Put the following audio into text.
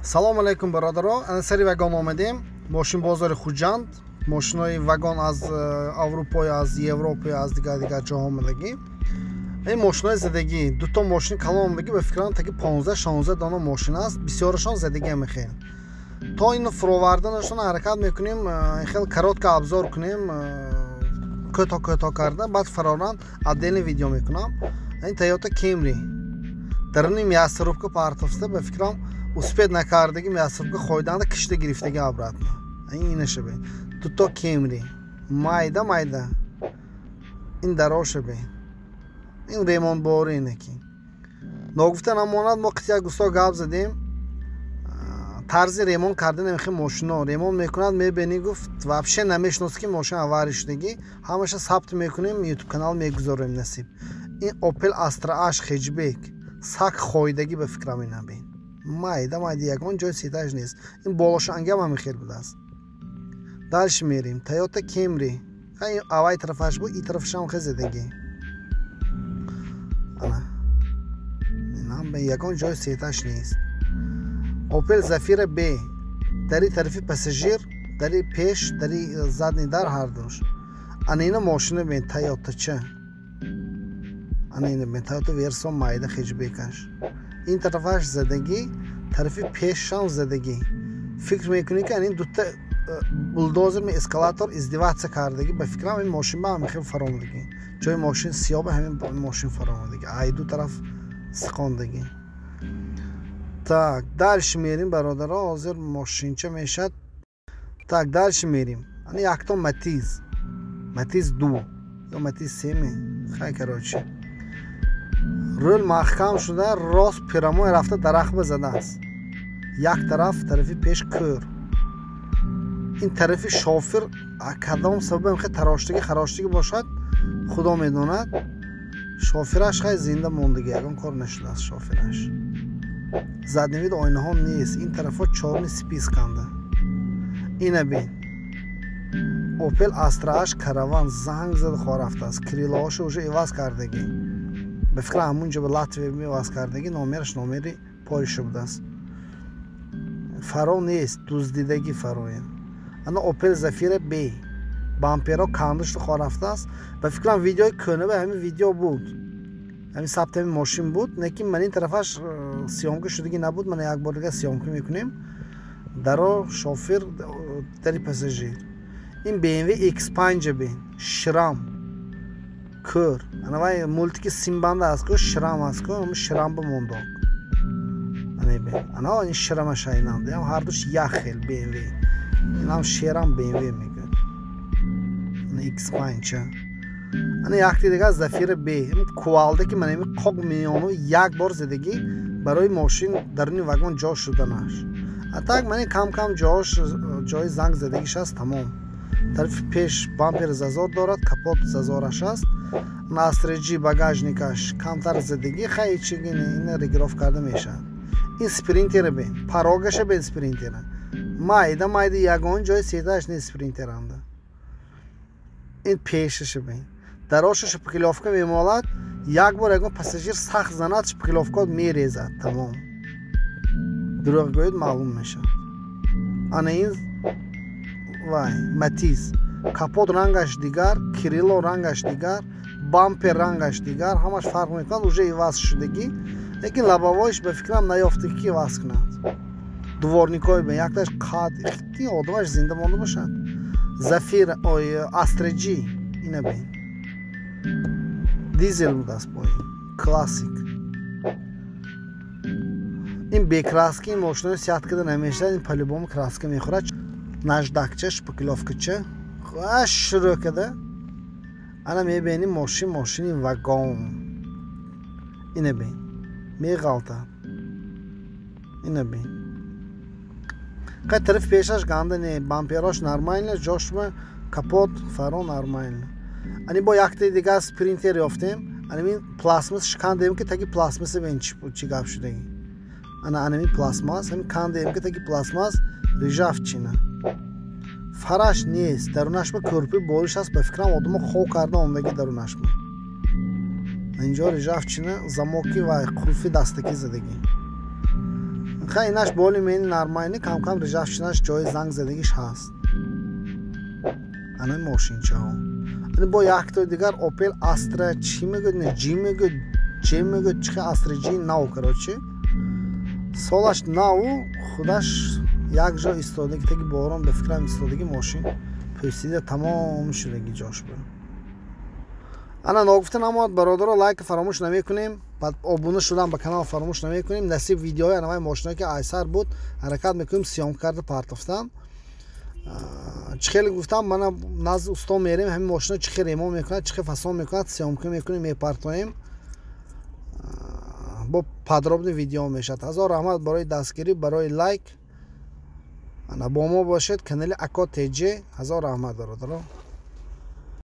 Салом алейкум бародаро. Ана сари вагон омадем. Мошин бозори Хуҷанд. Мошинои вагон аз Аврупо, аз Европа, аз дигар ҷоҳо омадагӣ. Ин мошинои задагӣ, дуто мошин калон омадагӣ ба фикрам таки 15-16 дона мошин аст. Бисёрашон задагӣ мехел. То ин фуроварданашон ҳаракат мекунем, хел коротка обзор кунем, кӯтоҳ карда, баъд фароран отдельно видео мекунам. Ин Toyota Camry. Даруни мияссарубка партофта ба фикрам успед накардагӣ мияссарубка хойданда кишида гирифтагӣ обратно. Инаша бе. Дуто Camry. Майда. Ин дароша бе. Ин ремонтбори инаки. Ногуфта намонад мо қития густо гап задем. Тарзи ремонт кардан намехи мошино. Ремонт мекунад мебини гуфт вообще намешноси ки мошин аварӣ шудагӣ. Ҳамаша сабт мекунем, YouTube канал мегузорем насиб. Ин Opel Astra H Hatchback. Сак хойдагӣ ба фикрам инабин. Майда ягон ҷои ситаш нест. Ин болошангам ҳам хел будааст. Дальше мерим. Toyota Camry. Ин авай тарафаш буд, и тарафаш ҳам хел задагӣ. Ана. Инам ба ягон ҷои ситаш нест. Opel Zafira B. Дари тарафи пассажир, дари пеш, дари задни дар ҳар душ. Ана ина мошина бин Toyota ча. Ана ина бин Toyota Verso майда хеҷбекаш. Ин тарафаш задагӣ, тарафи пешам задагӣ. Фикр мекунӣ ки ин дута булдозер ме эскалатор издиватсия кардагӣ. Ба фикрам ин мошин ба ҳамин хел фаромадагӣ. Ҷои мошин сиёҳ ба ҳамин мошин фаромадагӣ. Ай ду тараф сиқондагӣ. Так, дальше мерим бародаро. Ҳозир мошинча мешад. Так, дальше мерим. Ани яктон Matiz. Matiz 2 ё Matiz 3 хай короче. Рул маҳкам шуда, рост пирамои рафта дарахт ба задааст. Як тараф тарафи пеш кӯр. Ин тарафи шофир кадом сабаб хе тароштагӣ хароштагӣ бошад, худо медонад. Шофираш хай зинда мондагӣ, ягон кор нашудааст шофираш. Заднивид ойнаҳо нест. Ин тарафо чорни спис канда. Ина бин. Opel Astra H Caravan занг зад хо рафтааст. Крилоашо уже иваз кардагӣ. Ба фикра ҳамунҷо ба Латвия меваз кардагӣ, номераш номери Польша будааст. Фаро нест, дуздидагӣ фароем. Ана Opel Zafira B. Бамперо кандашто хо рафтааст. Ба фикрам видеои кӯна ба ҳамин видео буд. ҳамин сабтами мошин буд, лекин ман ин тарафаш сиёмка шудагӣ набуд. Ман як бор дига сиёмка мекунем. Даро шофир, дари пассажир. Ин BMW X5 бин, шрам, кӯр. Ана вай мультики Симбанда аст ку, шрам аст ку, шрам ба мондок. Ана бин. Ана ин шрамаш айнам. Ям ҳар душ як хел BMW. Инам шерам BMW мегӯяд. Ана X5. Ана якти дига Zafira B. Ин кувалда ки ман ин қоқ миёну як бор задагӣ барои мошин даруни вагон ҷо шуданаш. А так ман ин кам ҷои занг задагиш аст тамом. Тарафи пеш бампер зазор дорад, капот зазораш аст. Настреҷи багажникаш камтар задагӣ, хай чиги ин региров карда мешавад. Ин спринтер бин, парогаша бин спринтера. Майда ягон ҷои сеташ нест спринтеранда. Ин пешаша бин. Дароша шпаклёвка мемолад, як бор ягон пассажир сахт занад, шпаклёвка мерезад, тамом. Дурӯғ гӯед маълум мешавад. Ана ин вай Matiz. Капот рангаш дигар, крило рангаш дигар, бампер рангаш дигар, ҳамаш фарқ мекунад, уже иваз шудагӣ. Лекин лабавоиш ба фикрам наёфта ки иваз кунад. Дворникои бин, якташ қад, ин одамаш зинда монда бошад. Zafira, Astra G, ина бин. Дизел будааст бо ин. Классик. Ин бекраски, ин мошинои сяткада намешад, ин по-любому краска мехӯрад. Наждакча, шпаклёвкача. Хаш шурӯъ када. Ана мебинем мошини вагон. Ина бин. Меғалтад. Ина бин. Қай тарафи пешаш ганда не, бамперош нормально, ҷошма, капот, фаро нормально. Ани бо якти дига спринтер ёфтем. Ани мин пластмас шикандем ки таки пластмаса бин чи гап шудагӣ. Ана мин пластмас, ҳамин кандем ки таки пластмас рижавчина. Фараш нест, дарунаш ба кӯрпи бориш аст, ба фикрам одама хоб карда омдагӣ дарунаш ба. Инҷо рижавчина, замоки ва қулфи дастакӣ задагӣ. خیلی اینش بالی مین نرماینی کم کم رجافشنش جای زنگ زدگیش هست. انای ماشین چه ها با یک تا دیگر اوپل استرا چی میگه نه جی میگه چی میگه چه استرا جی نو کراچی سالش نو خودش یک جا ایستاده که باران به فکرم ایستادگی ماشین پوسیده تمام شدگی جاش بود. انا نگفته نماد برادر لایک فراموش نمیکنیم بعد ابونه شدن به کانال فراموش نمیکنیم نصیب ویدیوهای انواع ماشینایی که ایسر بود حرکت میکنیم سیام کرده پرتافتم چه خیلی گفتم من نزد استا میریم همین ماشینا چه خیلی ایمان میکنه چه خیلی فسان میکنه سیام میکنیم میپرتایم با پدرابنی ویدیو میشد. هزار رحمت برای دستگیری برای لایک انا با ما باشید کانال اکا تیجی. هزار رحمت برادر.